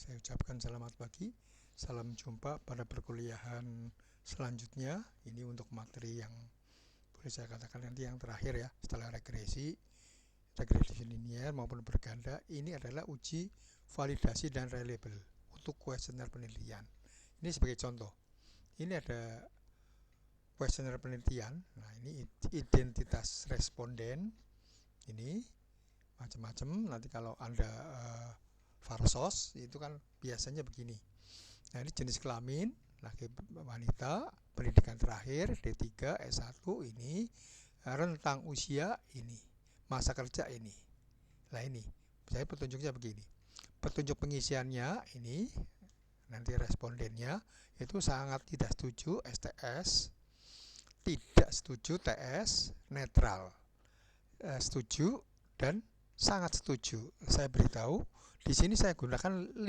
Saya ucapkan selamat pagi, salam jumpa pada perkuliahan selanjutnya. Ini untuk materi yang boleh saya katakan nanti yang terakhir ya, setelah regresi linier maupun berganda. Ini adalah uji validasi dan reliable untuk kuesioner penelitian. Ini sebagai contoh. Ini ada kuesioner penelitian. Nah, ini identitas responden. Ini macam-macam. Nanti kalau Anda Farsos itu kan biasanya begini. Nah, ini jenis kelamin, laki wanita, pendidikan terakhir D3, S1 ini, rentang usia ini, masa kerja ini. Nah, ini saya petunjuknya begini. Petunjuk pengisiannya ini nanti respondennya itu sangat tidak setuju STS, tidak setuju TS, netral, setuju dan sangat setuju. Saya beritahu di sini saya gunakan 5.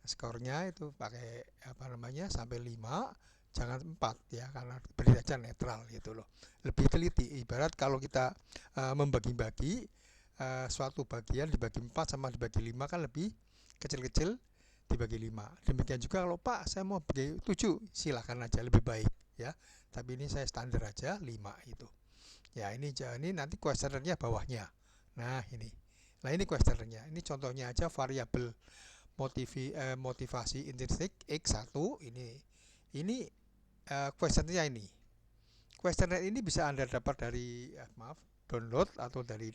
Skornya itu pakai sampai 5, jangan 4 ya, karena beri aja netral gitu loh. Lebih teliti. Ibarat kalau kita membagi-bagi suatu bagian dibagi 4 sama dibagi 5 kan lebih kecil-kecil dibagi 5. Demikian juga kalau Pak saya mau bagi 7, silakan aja, lebih baik ya. Tapi ini saya standar aja 5 itu. Ya, ini nanti kuesionernya bawahnya. Nah, ini. Nah, ini kuesionernya. Ini contohnya aja variabel motivasi intrinsik X1 ini. Ini kuesionernya ini. Kuesioner ini bisa Anda dapat dari download atau dari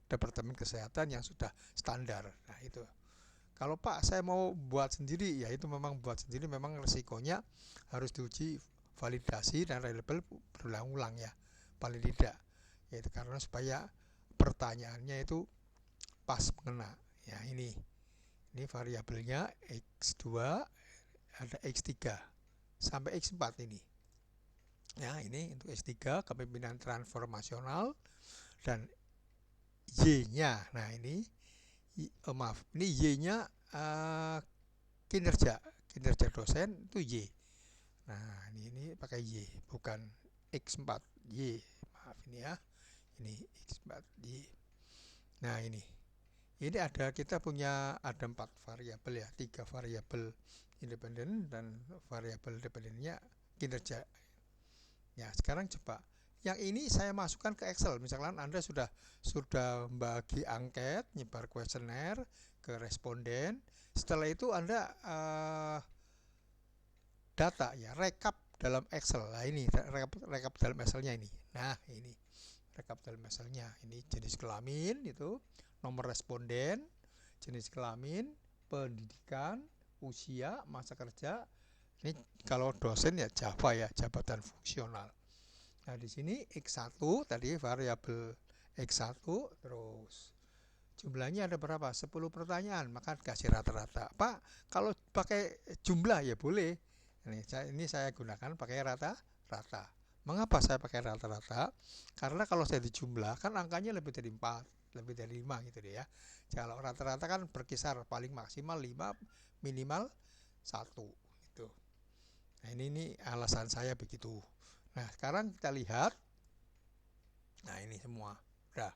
Departemen Kesehatan yang sudah standar. Nah, itu. Kalau Pak saya mau buat sendiri, ya itu memang buat sendiri, memang resikonya harus diuji validasi dan reliable berulang-ulang ya, paling tidak, yaitu karena supaya pertanyaannya itu pas mengena. Ya, ini variabelnya X2, ada X3 sampai X4 ini. Ya, ini untuk X3 kepemimpinan transformasional dan Y-nya. Nah, ini ini Y-nya kinerja dosen itu Y. Nah, ini pakai Y, bukan X4, Y. Maaf ini ya. Ini X4, Y. Nah, ini kita punya ada 4 variabel ya, 3 variabel independen dan variabel dependennya kinerja. Ya, sekarang coba yang ini saya masukkan ke Excel. Misalkan Anda sudah membagi angket, nyebar kuesioner ke responden. Setelah itu Anda data ya, rekap dalam Excel. Nah, ini rekap dalam Excelnya ini. Nah, ini rekap dalam Excelnya. Ini jenis kelamin itu, nomor responden, jenis kelamin, pendidikan, usia, masa kerja. Ini kalau dosen ya Java ya, jabatan fungsional. Nah, di sini X1 tadi variabel X1, terus jumlahnya ada berapa? 10 pertanyaan, maka kasih rata-rata. Pak, kalau pakai jumlah ya boleh. Ini saya gunakan pakai rata-rata. Mengapa saya pakai rata-rata? Karena kalau saya dijumlah kan angkanya lebih dari 4, lebih dari 5 gitu deh ya. Kalau rata-rata kan berkisar paling maksimal 5, minimal 1 gitu. Nah, ini alasan saya begitu. Nah, sekarang kita lihat. Nah, ini semua. Udah.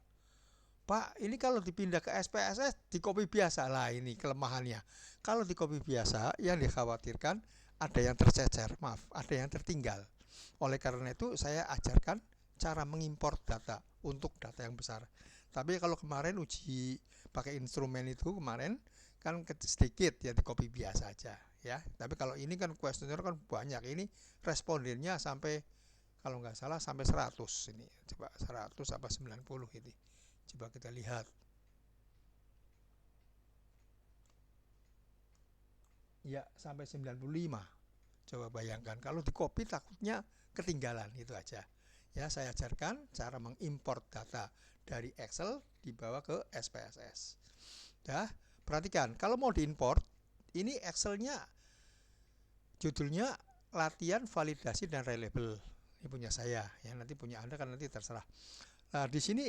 Pak, ini kalau dipindah ke SPSS di copy biasa. Lah, ini kelemahannya. Kalau di copy biasa, yang dikhawatirkan ada yang tercecer, ada yang tertinggal. Oleh karena itu, saya ajarkan cara mengimpor data untuk data yang besar. Tapi kalau kemarin uji pakai instrumen itu kemarin kan sedikit ya, di copy biasa aja ya. Tapi kalau ini kan kuesioner kan banyak. Ini respondennya sampai, kalau nggak salah sampai 100 ini. Coba 100 apa 90 ini. Coba kita lihat. Ya, sampai 95. Coba bayangkan kalau di copy takutnya ketinggalan, itu aja. Ya, saya ajarkan cara mengimport data dari Excel dibawa ke SPSS. Ya, perhatikan kalau mau diimport, ini Excelnya judulnya latihan validasi dan reliable. Ini punya saya, ya nanti punya Anda kan nanti terserah. Nah, di sini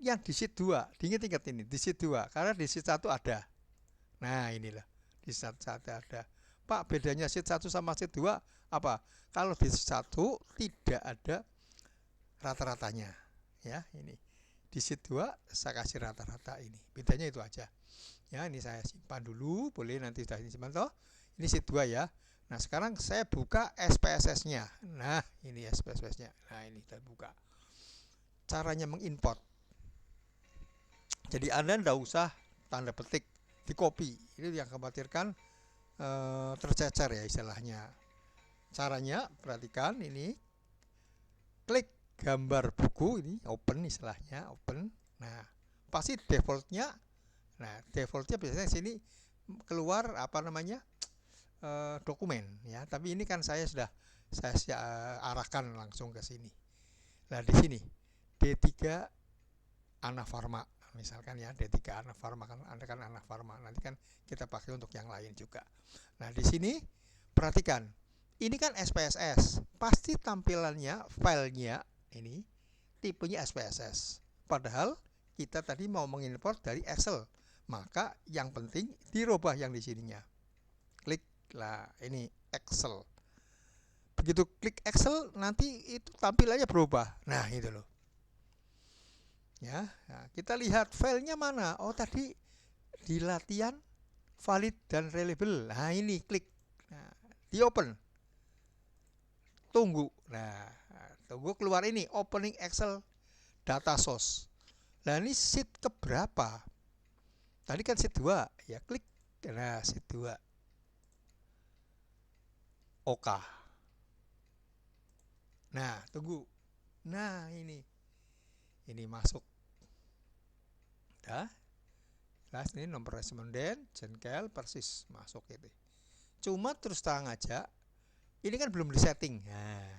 yang di sheet 2, diingat-ingat ini, di sheet 2, karena di sheet 1 ada. Nah, inilah, di sheet 1 ada. Pak, bedanya sheet 1 sama sheet 2 apa? Kalau di sheet 1 tidak ada rata-ratanya. Ya, ini. Di sheet 2 saya kasih rata-rata ini. Bedanya itu aja. Ya, ini saya simpan dulu, boleh nanti sudah disimpan toh. Ini sheet 2 ya. Nah, sekarang saya buka SPSS-nya. Nah, ini SPSS-nya. Nah, ini kita buka. Caranya mengimport. Jadi Anda tidak usah tanda petik di copy. Ini yang khawatirkan tercecer ya istilahnya. Caranya perhatikan ini, klik gambar buku ini, open istilahnya, open. Nah, pasti defaultnya. Nah, defaultnya biasanya sini keluar apa namanya dokumen ya. Tapi ini kan saya arahkan langsung ke sini. Nah, di sini D3 Anafarma misalkan ya, D3 Anafarma kan Anda kan Anafarma, nanti kan kita pakai untuk yang lain juga. Nah, di sini perhatikan, ini kan SPSS, pasti tampilannya filenya ini tipenya SPSS. Padahal kita tadi mau mengimport dari Excel, maka yang penting dirubah yang di sininya. Klik lah ini Excel. Begitu klik Excel nanti itu tampilannya berubah. Nah, itu loh. Ya, nah, kita lihat filenya mana. Oh, tadi di latihan valid dan reliable. Nah, ini klik. Nah, di open. Tunggu. Nah, tunggu keluar ini opening Excel data source. Nah, ini sheet keberapa? Tadi kan sheet 2, ya klik. Nah, sheet 2. OK. Nah, tunggu. Nah, ini masuk. Dah. Jelas ini nomor responden, jengkel, persis masuk itu. Cuma terus terang aja, ini kan belum disetting. Nah,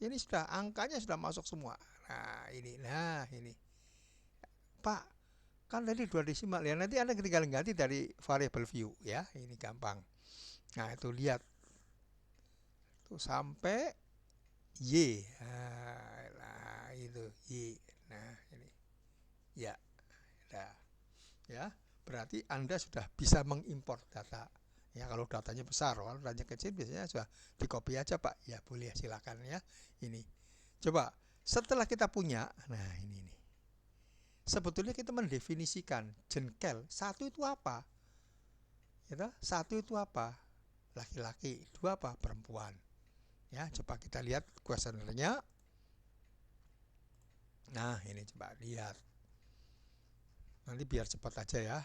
ini sudah angkanya sudah masuk semua. Nah, ini. Pak, kan tadi 2 desimal ya. Nanti Anda tinggal ganti dari variable view ya. Ini gampang. Nah, itu lihat. Tuh sampai Y. Nah, itu Y. Nah, ini. Ya. Nah, ya, berarti Anda sudah bisa mengimport data. Ya, kalau datanya besar, kalau datanya kecil biasanya sudah di copy aja, Pak. Ya, boleh, silakan ya. Ini. Coba setelah kita punya, nah ini. Sebetulnya kita mendefinisikan jengkel. 1 itu apa? Ya, 1 itu apa? Laki-laki. 2 apa? Perempuan. Ya, coba kita lihat kuesionernya. Nah, ini coba lihat. Nanti biar cepat aja ya.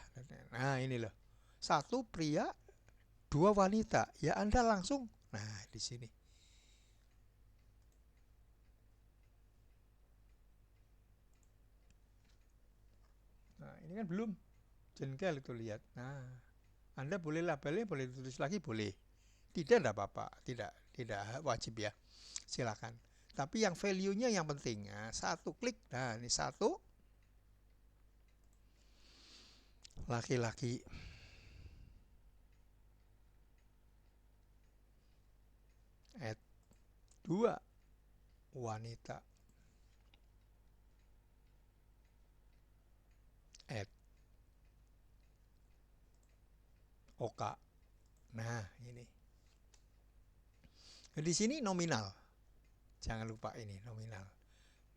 Nah, ini loh. 1 pria, 2 wanita. Ya, Anda langsung. Nah, di sini. Nah, ini kan belum. Jengkel itu lihat. Nah, Anda boleh labelnya, boleh tulis lagi, boleh. Tidak apa-apa. Tidak wajib ya. Silakan. Tapi yang value-nya yang penting. Nah, 1 klik. Nah, ini 1. Laki-laki. Add 2 wanita. Add OK. Nah, ini. Di sini nominal. Jangan lupa ini nominal.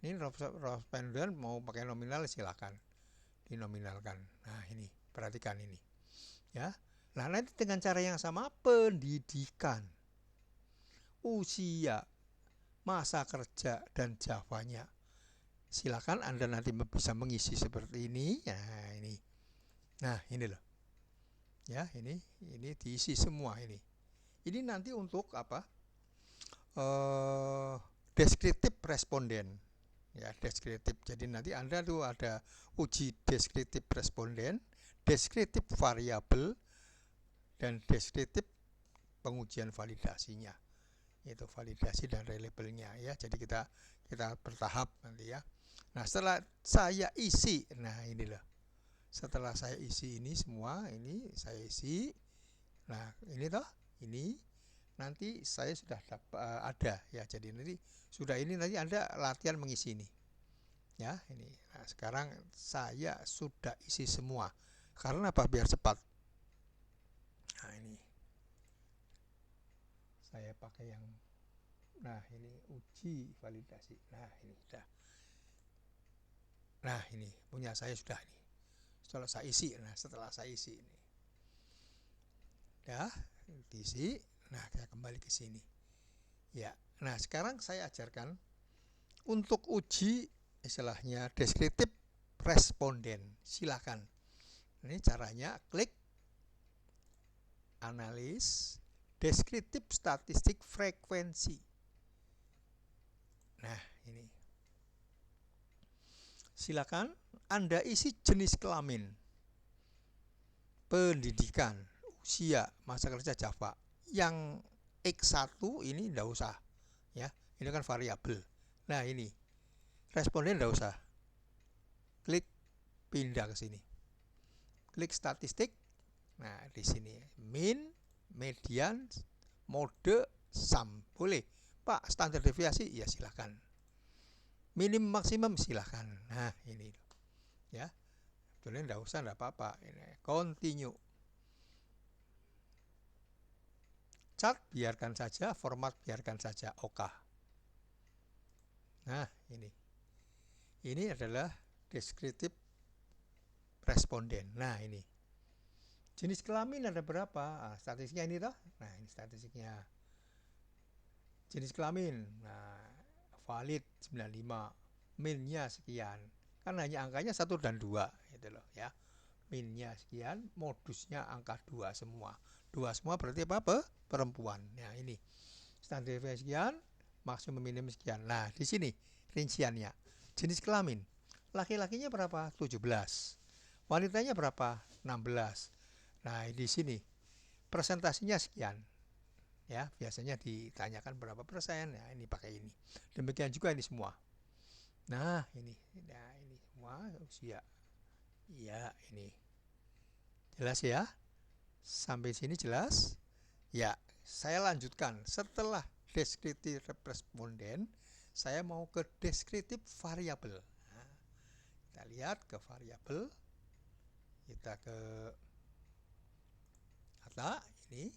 Ini responden mau pakai nominal silakan. Dinominalkan. Nah, ini perhatikan ini. Ya. Nah, nanti dengan cara yang sama pendidikan, usia, masa kerja dan Javanya. Silakan Anda nanti bisa mengisi seperti ini. Nah, ini. Nah, ini loh. Ya, ini diisi semua ini. Ini nanti untuk apa? Deskriptif responden. Ya, deskriptif. Jadi nanti Anda tuh ada uji deskriptif responden, deskriptif variabel, dan deskriptif pengujian validasinya. Itu validasi dan reliable-nya ya. Jadi kita bertahap nanti ya. Nah, setelah saya isi, nah ini loh. Setelah saya isi ini semua, ini saya isi. Nah, ini toh, ini nanti saya sudah ada ya. Jadi nanti sudah ini nanti Anda latihan mengisi ini. Ya, ini. Nah, sekarang saya sudah isi semua. Karena apa? Biar cepat. Nah, ini. Saya pakai yang ini uji validasi. Nah, ini sudah. Nah, ini punya saya sudah ini. Setelah saya isi, setelah saya isi ini, ya, diisi. Nah, kita kembali ke sini. Ya, nah sekarang saya ajarkan untuk uji istilahnya deskriptif responden. Silakan. Ini caranya, klik analis deskriptif statistik frekuensi. Nah, ini. Silakan Anda isi jenis kelamin, pendidikan, usia, masa kerja Java. Yang X1 ini enggak usah, ya. Ini kan variabel. Nah, ini responden enggak usah. Klik pindah ke sini. Klik statistik. Nah, di sini min, median, mode, sum. Boleh. Pak, standar deviasi? Ya, silakan. Minim maksimum silahkan. Nah, ini ya, sebetulnya enggak usah, enggak apa-apa. Ini continue. Chart biarkan saja, format biarkan saja. Oke. Nah, ini adalah deskriptif responden. Nah, ini jenis kelamin ada berapa? Statistiknya ini toh. Nah, ini statistiknya jenis kelamin. Nah, valid 95, minnya sekian. Kan hanya angkanya 1 dan 2 gitu loh ya. Minnya sekian, modusnya angka 2 semua. 2 semua berarti apa? Perempuan. Nah, ini standar deviasi sekian, maksimum minimum sekian. Nah, di sini rinciannya. Jenis kelamin. Laki-lakinya berapa? 17. Wanitanya berapa? 16. Nah, di sini presentasinya sekian. Ya, biasanya ditanyakan berapa persen. Nah, ini pakai ini. Demikian juga ini semua. Nah, ini semua usia. Ya, ini jelas ya. Sampai sini jelas. Ya, saya lanjutkan. Setelah deskriptif responden, saya mau ke deskriptif variabel. Nah, kita lihat ke variabel. Kita ke kata ini.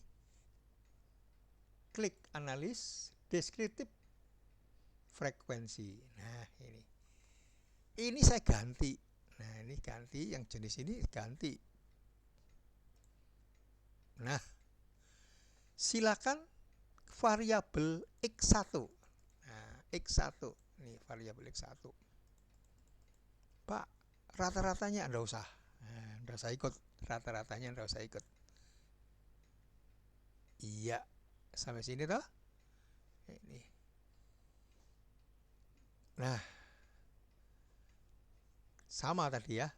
Klik analis deskriptif frekuensi. Nah, ini saya ganti. Nah, ini ganti, yang jenis ini ganti. Nah, silakan variabel X1. Nah, X1 ini variabel X1. Pak, rata-ratanya enggak usah. Nah, enggak usah ikut, rata-ratanya enggak usah ikut. Iya, sampai sini toh. Ini. Nah, sama tadi ya.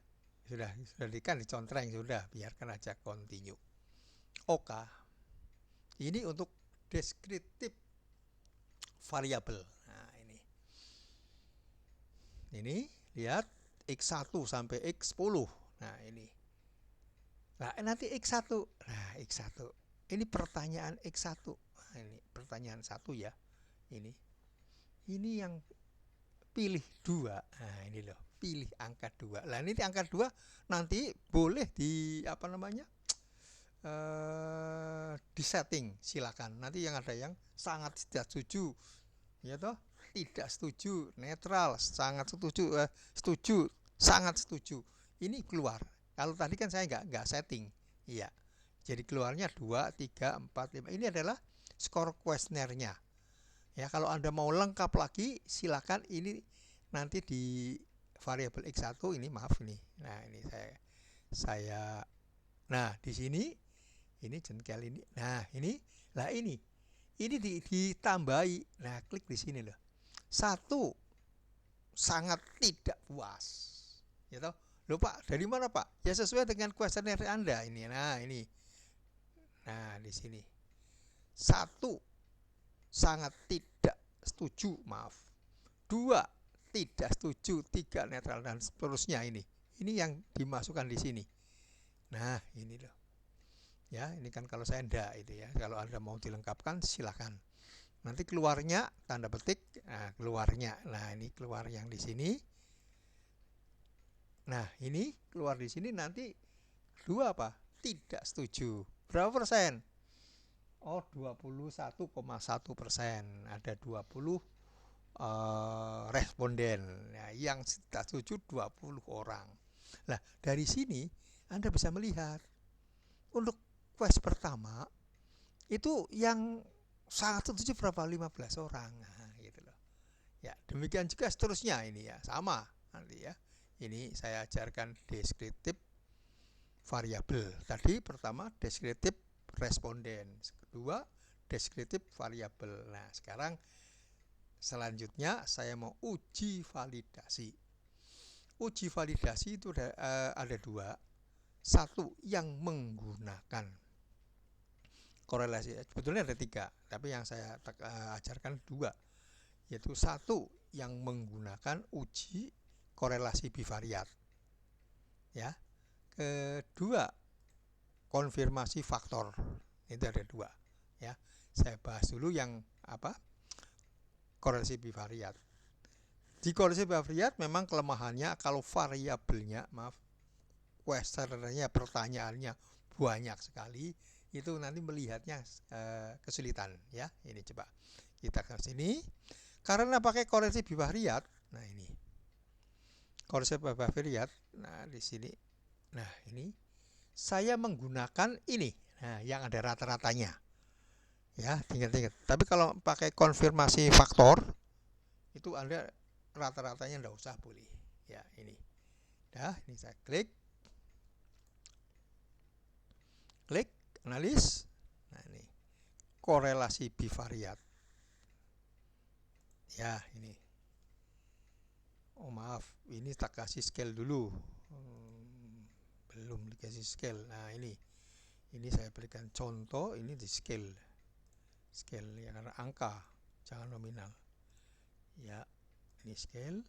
Sudah dicontreng sudah, biarkan aja continue. Oke. Ini untuk deskriptif variabel. Nah, ini lihat X1 sampai X10. Nah, ini. Nah, nanti X1. Nah, X1. Ini pertanyaan X1. Nah, ini pertanyaan 1 ya. Ini yang pilih 2. Nah, ini loh, pilih angka 2. Nah, ini angka 2 nanti boleh di di setting, silakan. Nanti yang ada yang sangat tidak setuju, ya toh, tidak setuju, netral, sangat setuju, setuju, sangat setuju. Ini keluar. Kalau tadi kan saya nggak setting, iya. Jadi keluarnya 2, 3, 4, 5. Ini adalah skor kuesionernya. Ya, kalau Anda mau lengkap lagi, silakan ini nanti di variabel X1 ini, maaf ini. Nah, ini saya nah, di sini ini jengkel ini. Nah, ini ditambahi. Nah, klik di sini loh. 1 sangat tidak puas. Ya toh? Loh Pak, dari mana Pak? Ya sesuai dengan kuesioner Anda ini. Nah, ini. Nah, di sini. 1 sangat tidak setuju, maaf. 2 tidak setuju, 3 netral, dan seterusnya ini. Ini yang dimasukkan di sini. Nah, ini loh. Ya, ini kan kalau saya enggak itu ya. Kalau Anda mau dilengkapkan silakan. Nanti keluarnya tanda petik, nah keluarnya. Nah, ini keluar yang di sini. Nah, ini keluar di sini nanti 2 apa? Tidak setuju. Berapa persen? Oh, 21,1%. Ada 20 responden. Nah, yang tidak setuju 20 orang. Nah, dari sini Anda bisa melihat untuk quest pertama itu yang sangat setuju berapa? 15 orang. Nah, gitu loh. Ya, demikian juga seterusnya ini ya, sama nanti ya. Ini saya ajarkan deskriptif variabel. Tadi pertama deskriptif responden, kedua deskriptif variabel. Nah, sekarang selanjutnya saya mau uji validasi. Uji validasi itu ada dua. Satu yang menggunakan korelasi, sebetulnya ada tiga, tapi yang saya ajarkan dua, yaitu satu yang menggunakan uji korelasi bivariat, ya. Kedua, konfirmasi faktor. Itu ada dua, ya. Saya bahas dulu yang korelasi bivariat. Di korelasi bivariat memang kelemahannya kalau variabelnya, questionnya, pertanyaannya banyak sekali, itu nanti melihatnya kesulitan, ya. Ini coba kita ke sini. Karena pakai korelasi bivariat, nah ini korelasi bivariat, nah di sini, nah ini saya menggunakan ini, nah yang ada rata-ratanya, ya, tinggal. Tapi kalau pakai konfirmasi faktor, itu Anda rata-ratanya enggak usah, boleh, ya. Ini, ini saya klik analis, nah ini korelasi bivariat, ya. Ini, oh maaf, ini tak kasih scale dulu, belum dikasih scale. Nah ini saya berikan contoh, ini di scale ya, karena angka, jangan nominal, ya. Ini scale,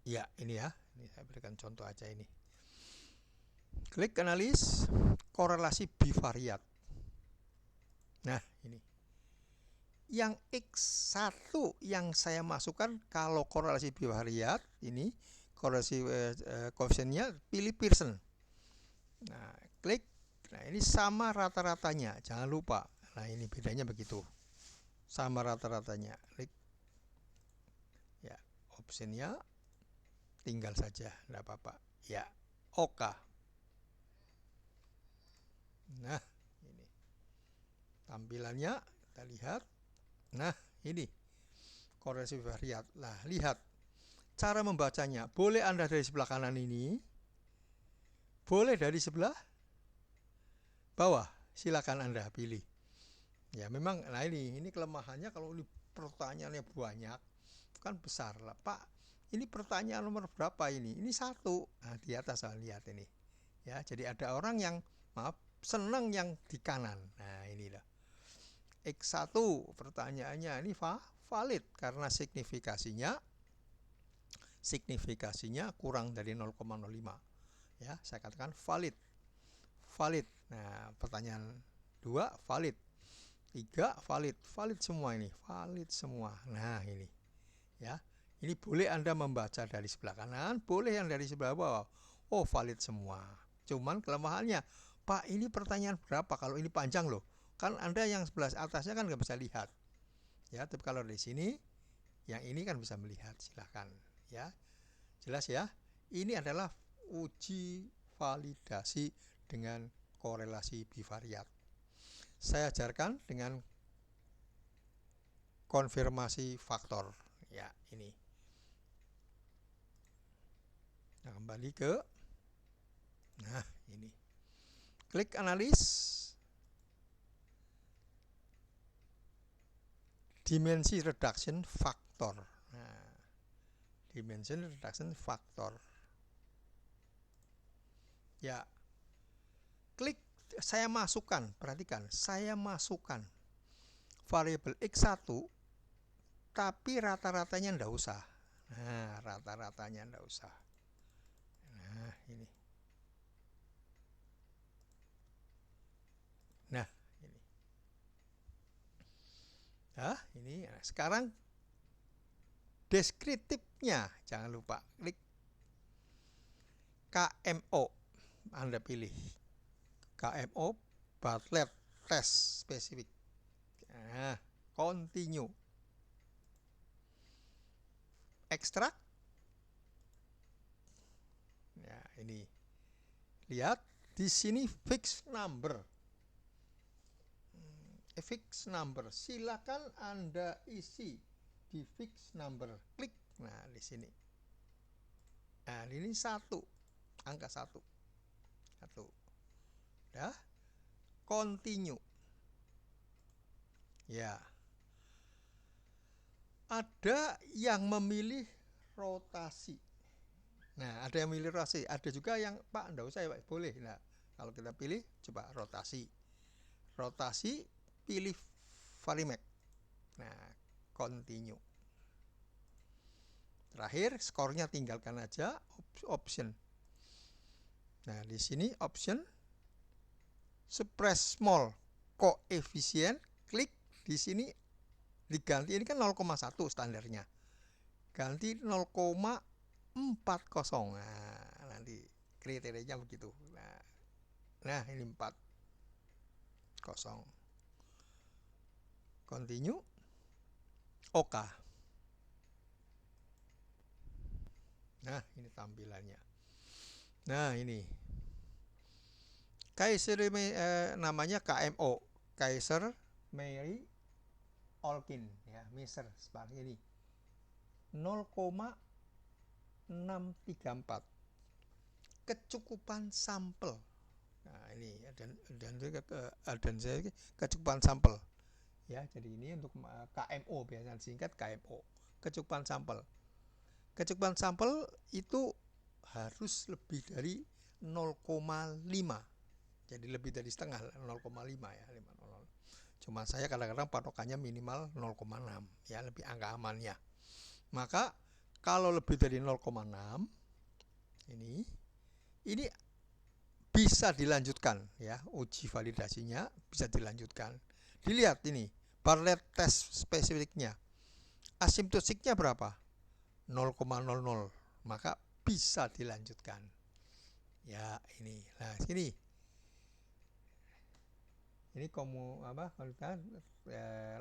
ya. Ini ya, ini saya berikan contoh aja. Ini klik analis korelasi bivariat. Nah ini yang X1 yang saya masukkan kalau korelasi bivariat, ini korelasi koefisiennya pilih Pearson. Nah, klik. Nah, ini sama rata-ratanya, jangan lupa. Nah, ini bedanya begitu. Sama rata-ratanya. Klik. Ya, optionnya tinggal saja, enggak apa-apa. Ya, oke. Nah, ini tampilannya kita lihat. Nah, ini korelasi bivariat. Nah, lihat cara membacanya. Boleh Anda dari sebelah kanan ini, boleh dari sebelah bawah. Silakan Anda pilih. Ya, memang, nah ini kelemahannya kalau ini pertanyaannya banyak, kan besar lah. Pak, ini pertanyaan nomor berapa ini? Ini 1. Nah, di atas saya lihat ini. Ya, jadi ada orang yang senang yang di kanan. Nah, inilah. X1 pertanyaannya ini valid karena signifikasinya kurang dari 0,05. Ya, saya katakan valid. Nah, pertanyaan 2 valid. 3 valid semua ini, valid semua. Nah, ini. Ya. Ini boleh Anda membaca dari sebelah kanan, boleh yang dari sebelah bawah. Oh, valid semua. Cuman kelemahannya, Pak, ini pertanyaan berapa? Kalau ini panjang loh. Kan Anda yang sebelah atasnya kan nggak bisa lihat. Ya, tapi kalau di sini yang ini kan bisa melihat. Silakan, ya. Jelas ya? Ini adalah uji validasi dengan korelasi bivariat. Saya ajarkan dengan konfirmasi faktor. Ya, ini. Nah, kembali ke, nah ini. Klik analis. Dimensi reduction factor. Nah, dimensi reduction factor. Ya, klik. Saya masukkan, perhatikan, saya masukkan variabel X1, tapi rata-ratanya enggak usah. Nah, rata-ratanya enggak usah. Nah, ini. Nah, ini. Nah, ini. Nah, sekarang deskriptifnya, jangan lupa klik KMO. Anda pilih KMO Bartlett test spesifik. Nah, continue. Ekstrak. Nah, ini. Lihat di sini fix number. Fix number. Silakan Anda isi di fix number. Klik. Nah, di sini. Nah, ini 1. Angka 1. 1. Dah. Continue. Ya. Ada yang memilih rotasi. Nah, ada yang memilih rotasi. Ada juga yang, Pak, enggak usah ya, Pak. Boleh. Nah, kalau kita pilih, coba rotasi. Rotasi, pilih Varimax. Nah, continue. Terakhir, skornya tinggalkan aja option. Nah, di sini option suppress small koefisien, klik di sini diganti, ini kan 0,1 standarnya. Ganti 0,40. Nah, nanti kriterianya begitu. Nah, ini 40. Continue. OK. Nah, ini tampilannya. Nah, ini Kaiser namanya KMO, Kaiser Mary Olkin ya, Miser seperti ini. 0,634 kecukupan sampel. Nah, ini dan saya kecukupan sampel. Ya, jadi ini untuk KMO, biasanya singkat KMO, kecukupan sampel. Kecukupan sampel itu harus lebih dari 0,5. Jadi lebih dari setengah, 0,5 ya, 500. Cuma saya kadang-kadang patokannya minimal 0,6 ya, lebih angka amannya. Maka kalau lebih dari 0,6 ini bisa dilanjutkan ya, uji validasinya bisa dilanjutkan. Dilihat ini Bartlett test spesifiknya, asimptotiknya berapa? 0,00, maka bisa dilanjutkan. Ya, ini. Nah, sini. Ini kamu apa? Kalau kita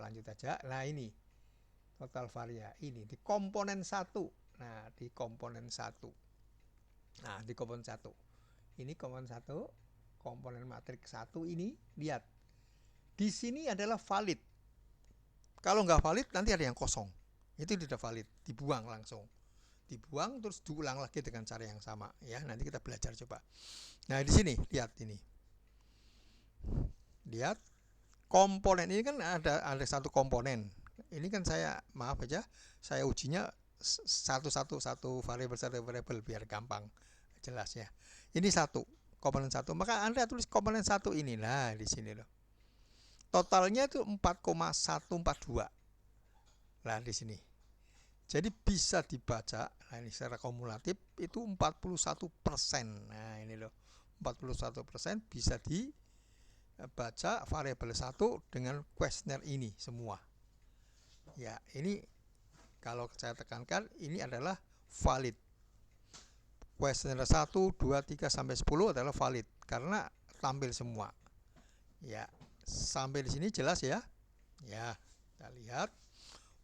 lanjut aja. Nah, ini total varia ini di komponen 1. Nah, di komponen 1. Nah, di komponen 1. Ini komponen 1, komponen matriks 1 ini, lihat. Di sini adalah valid. Kalau nggak valid nanti ada yang kosong. Itu tidak valid, dibuang langsung. Dibuang terus diulang lagi dengan cara yang sama ya. Nanti kita belajar coba. Nah, di sini lihat ini. Lihat komponen ini kan ada satu komponen. Ini kan saya saya ujinya satu variabel biar gampang jelasnya. Ini satu komponen 1. Maka Anda tulis komponen 1 ini. Nah, di sini loh. Totalnya itu 4,142. Nah, di sini. Jadi bisa dibaca, nah ini secara kumulatif itu 41%. Nah, ini loh. 41% bisa dibaca variabel 1 dengan kuesioner ini semua. Ya, ini kalau saya tekankan ini adalah valid. Kuesioner 1, 2, 3 sampai 10 adalah valid karena tampil semua. Ya, sampai di sini jelas ya. Ya, kita lihat.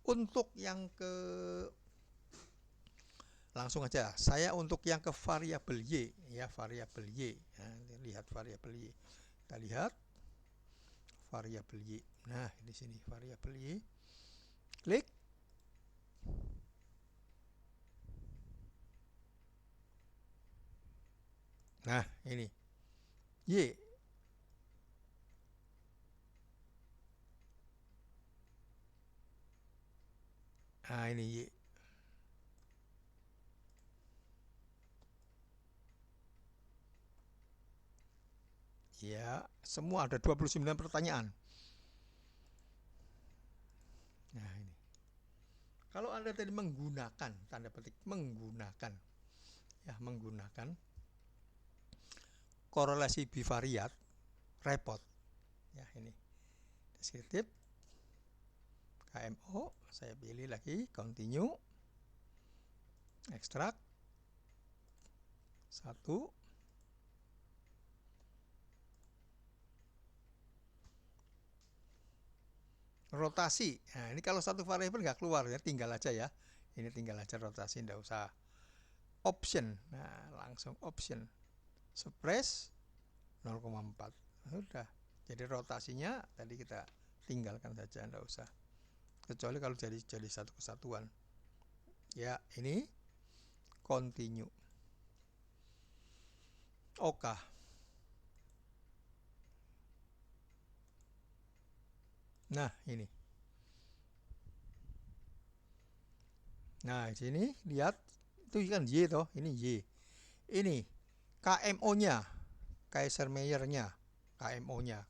Untuk yang ke langsung aja, saya untuk yang ke variabel Y ya, variabel Y. Nah, lihat variabel Y. Kita lihat variabel Y. Nah, di sini variabel Y. Klik. Nah, ini Y. Nah, ini Y. Ya, semua ada 29 pertanyaan. Nah, ini. Kalau Anda tadi menggunakan, tanda petik menggunakan, ya, menggunakan korelasi bivariat, repot. Ya, ini. Deskriptif. KMO, saya pilih lagi, continue, ekstrak, 1, rotasi. Nah, ini kalau satu variabel nggak keluar ya, tinggal aja ya. Ini tinggal aja rotasi, nggak usah option. Nah, langsung option. Suppress 0,4. Sudah. Jadi rotasinya tadi kita tinggalkan saja, nggak usah. Kecuali kalau jadi satu kesatuan. Ya, ini continue. Oke. Nah, ini. Nah, di sini lihat itu kan Y toh, ini Y. Ini KMO-nya, Kaiser Meyer-nya, KMO-nya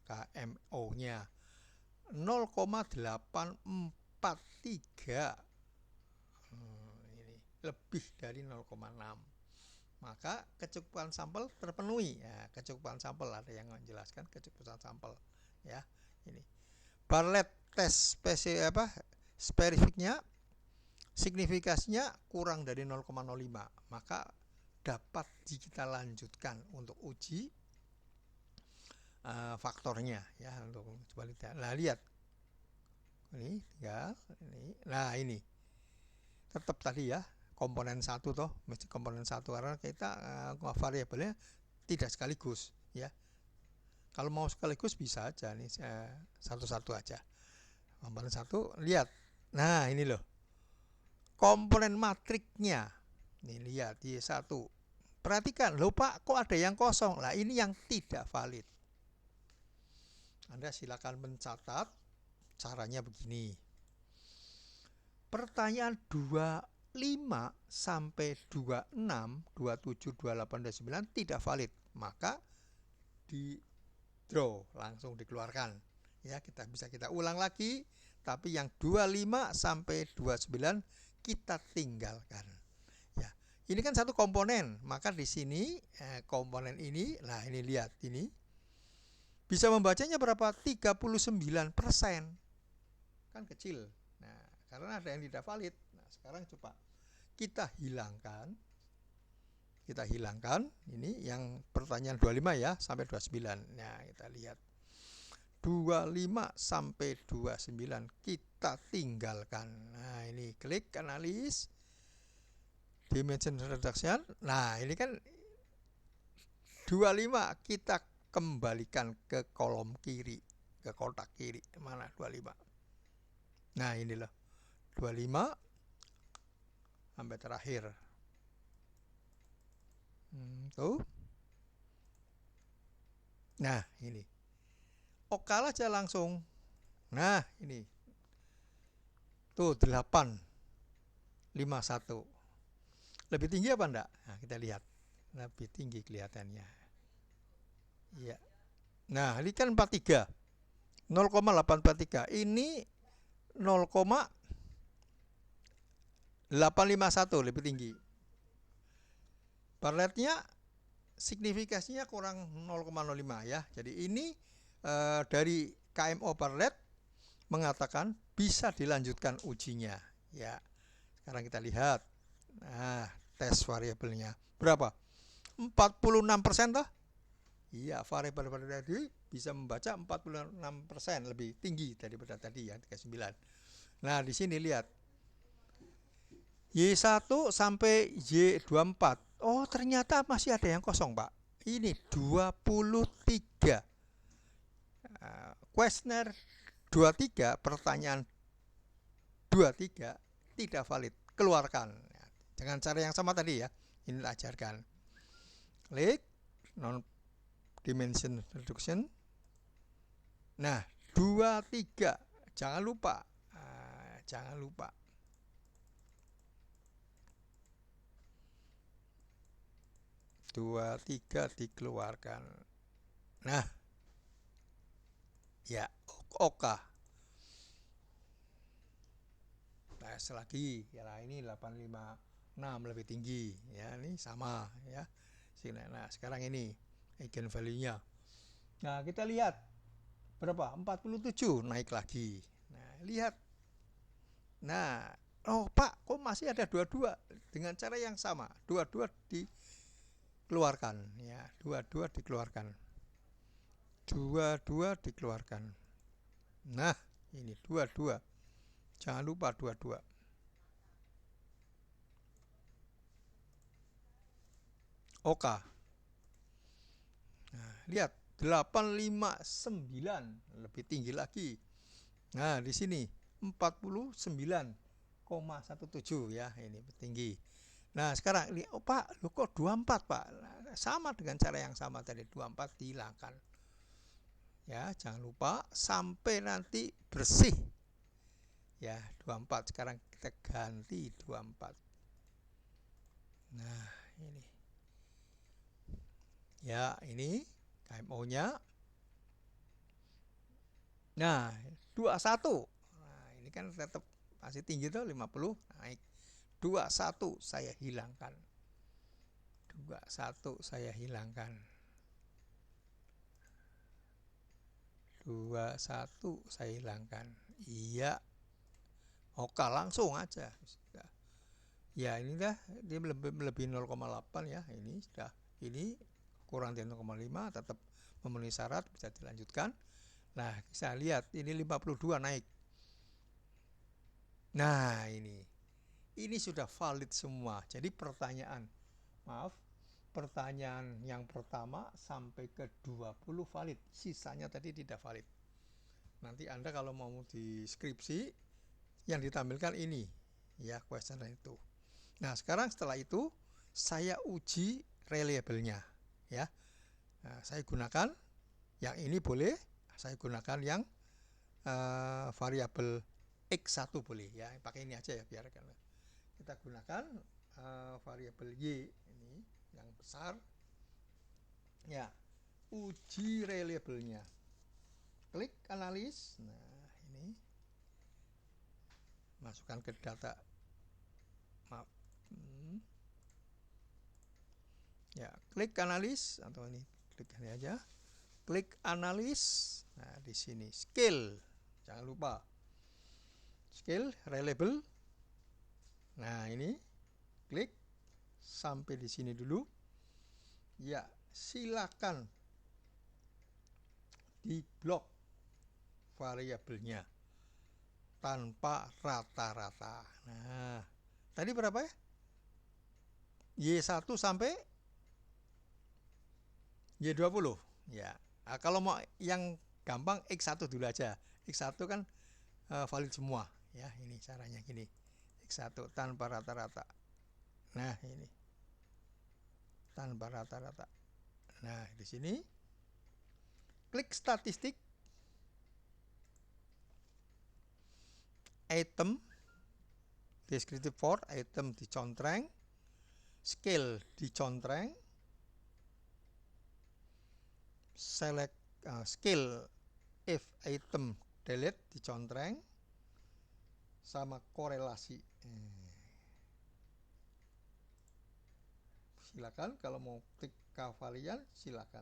0,843. Ini lebih dari 0,6. Maka kecukupan sampel terpenuhi. Ya, kecukupan sampel ada yang menjelaskan kecukupan sampel ya. Ini. Bartlett test spesifiknya signifikasinya kurang dari 0,05, maka dapat kita lanjutkan untuk uji faktornya ya, untuk kualitas. Nah, lihat ini tinggal ini. Nah, ini tetap tadi ya, komponen satu toh, mesti komponen satu karena kita variabelnya tidak sekaligus ya. Kalau mau sekaligus bisa aja nih, satu-satu aja. Komponen satu, lihat. Nah, ini loh. Komponen matriknya. Nih lihat di satu. Perhatikan, loh Pak, kok ada yang kosong? Nah, ini yang tidak valid. Anda silakan mencatat. Caranya begini. Pertanyaan 25 sampai 26, 27, 28, 29 tidak valid. Maka di draw, langsung dikeluarkan. Ya, kita ulang lagi, tapi yang 25 sampai 29 kita tinggalkan. Ya, ini kan satu komponen, maka di sini komponen ini, nah ini lihat ini bisa membacanya berapa? 39%. Kan kecil. Nah, karena ada yang tidak valid. Nah, sekarang coba kita hilangkan. Kita hilangkan ini yang pertanyaan 25 ya sampai 29. Nah, kita lihat 25 sampai 29 kita tinggalkan. Nah, ini klik analis dimension reduction. Nah, ini kan 25 kita kembalikan ke kolom kiri, ke kotak kiri. Mana 25? Nah, ini loh. 25 sampai terakhir. Tuh. Nah, ini. Okal aja langsung. Nah, ini. Tuh 8 51. Lebih tinggi apa enggak? Nah, kita lihat. Lebih tinggi kelihatannya. Iya. Nah, ini kan 43. 0,843. Ini 0,851 lebih tinggi. Bartlettnya signifikasinya kurang 0,05 ya. Jadi ini dari KMO Bartlett mengatakan bisa dilanjutkan ujinya ya. Sekarang kita lihat. Nah, tes variabelnya berapa? 46% toh? Iya, variabel tadi bisa membaca 46% lebih tinggi daripada tadi ya, 39. Nah, di sini lihat. Y1 sampai Y24. Oh, ternyata masih ada yang kosong, Pak. Ini 23. Questionnaire 23, pertanyaan 23 tidak valid. Keluarkan. Dengan cara yang sama tadi ya. Ini ajarkan. Klik non dimension reduction. Nah, 23. Jangan lupa. Jangan lupa. Dua, tiga dikeluarkan. Nah, ya, oke. Nah, selagi ya ini 856 lebih tinggi ya, ini sama ya. Nah, sekarang ini eigen value-nya. Nah, kita lihat berapa? 47 naik lagi. Nah, lihat. Nah, oh Pak, kok masih ada 22 dengan cara yang sama. 22 dikeluarkan ya, 22 dikeluarkan. 22 dikeluarkan. Nah, Ini 22. Jangan lupa 22. Oka. Nah, lihat 859 lebih tinggi lagi. Nah, di sini 49,17 ya, ini tinggi. Nah, sekarang ini Pak, lo kok 24, Pak? Nah, sama dengan cara yang sama tadi, 24 dihilangkan. Ya, jangan lupa sampai nanti bersih. Ya, 24. Sekarang kita ganti 24. Nah, ini. Ya, ini KMO-nya. Nah, 21. Nah, ini kan tetap masih tinggi tuh, 50 naik. 21 saya hilangkan. 21 saya hilangkan. 21 saya hilangkan. Iya. Oke, langsung aja. Ya, ini dah dia lebih 0,8 ya. Ini sudah. Ini kurang dari 0,5 tetap memenuhi syarat, bisa dilanjutkan. Nah, bisa lihat ini 52 naik. Nah, ini sudah valid semua. Jadi pertanyaan yang pertama sampai ke 20 valid, sisanya tadi tidak valid. Nanti Anda kalau mau di skripsi yang ditampilkan ini ya, questionnaire itu. Nah, sekarang setelah itu saya uji reliable-nya ya. Nah, saya gunakan yang ini boleh, saya gunakan yang variabel X1 boleh ya, pakai ini aja ya, biarkan kita gunakan variabel Y ini yang besar ya. Uji reliable-nya, klik analis. Nah, ini masukkan ke data, maaf ya, klik analis, atau ini klik ini aja, klik analis. Nah, di sini skill, jangan lupa skill reliable. Nah, ini klik sampai di sini dulu ya, silakan di blok variabelnya tanpa rata-rata. Nah, tadi berapa ya? Y1 sampai Y20 ya. Nah, kalau mau yang gampang X1 dulu aja. X1 kan valid semua ya. Ini caranya gini, X1 tanpa rata-rata. Nah, ini tanpa rata-rata. Nah, di sini klik statistik, item descriptive for, item dicontreng, skill dicontreng, select skill if item delete dicontreng, sama korelasi. Silakan kalau mau klik kavalian silakan.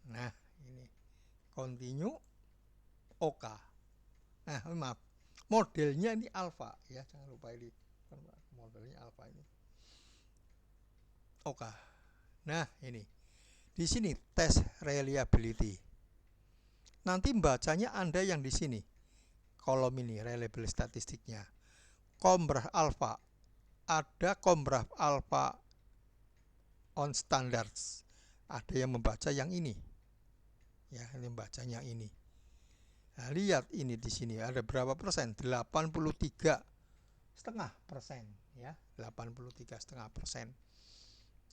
Nah, ini continue, oka. Nah, maaf, modelnya ini alpha ya, jangan lupa ini modelnya alpha ini. Oka. Nah, ini di sini tes reliability. Nanti bacanya Anda yang di sini. Kolom ini reliable statistiknya. Combraf alpha. Ada Combraf alpha on standards. Ada yang membaca yang ini. Ya, ini membacanya ini. Nah, lihat ini di sini ada berapa persen? 83,5% ya, 83,5%.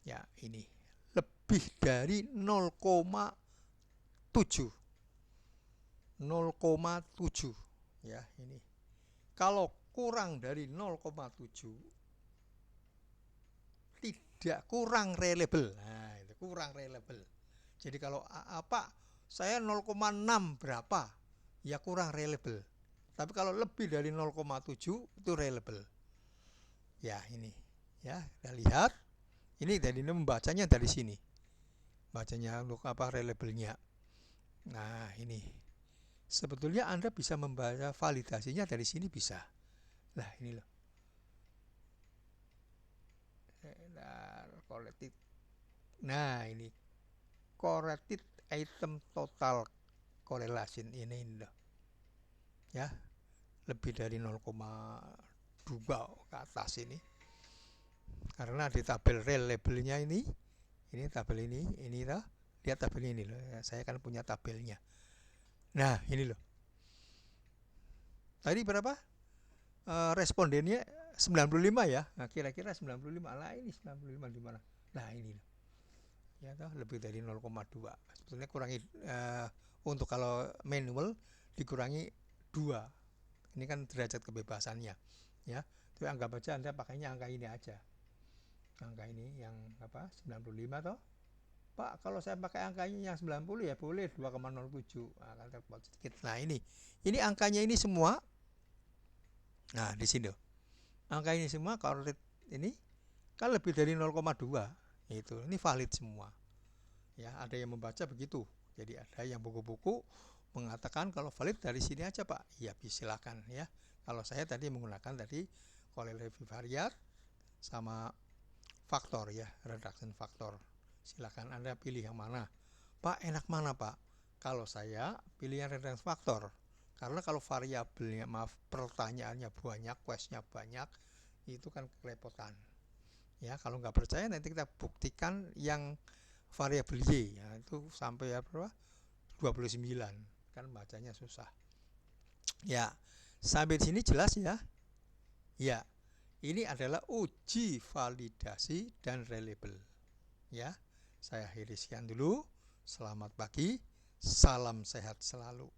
Ya, ini lebih dari 0,7 ya. Ini kalau kurang dari 0,7 tidak, kurang reliable. Nah, itu kurang reliable. Jadi kalau apa saya 0,6 berapa ya, kurang reliable. Tapi kalau lebih dari 0,7 itu reliable. Ya, ini ya, kita lihat ini dari ini membacanya dari sini. Bacanya untuk apa reliable-nya. Nah, ini sebetulnya Anda bisa membaca validasinya dari sini bisa. Nah, ini loh. Nah, ini corrected item total correlation ini loh. ya, lebih dari 0,2 ke atas ini, karena di tabel labelnya ini tabel ini loh, lihat tabel ini loh, saya kan punya tabelnya. Nah ini loh, tadi berapa respondennya 95 ya, nah kira-kira 95, lah ini 95 di mana, nah ini loh ya, toh lebih dari 0,2. Sebetulnya kurangi untuk kalau manual dikurangi 2, ini kan derajat kebebasannya ya. Tapi anggap aja Anda pakainya angka ini aja, angka ini yang 95 toh. Pak, kalau saya pakai angkanya yang 90 ya boleh 2,07, akan terpaut sedikit. Nah ini angkanya ini semua, nah di sini angka ini semua kalau ini kan lebih dari 0,2, itu ini valid semua ya. Ada yang membaca begitu, jadi ada yang buku-buku mengatakan kalau valid dari sini aja Pak, ya silakan ya. Kalau saya tadi menggunakan tadi korelasi variat sama faktor ya, reduction faktor. Silakan Anda pilih yang mana Pak, enak mana Pak. Kalau saya pilih yang reduction faktor, karena kalau variabelnya pertanyaannya banyak, questnya banyak, itu kan kerepotan ya. Kalau nggak percaya nanti kita buktikan yang variabel Y ya, itu sampai berapa 29, kan bacanya susah ya. Sampai sini jelas ya. Ya, ini adalah uji validasi dan reliable ya. Saya akhiri sekian dulu. Selamat pagi, salam sehat selalu.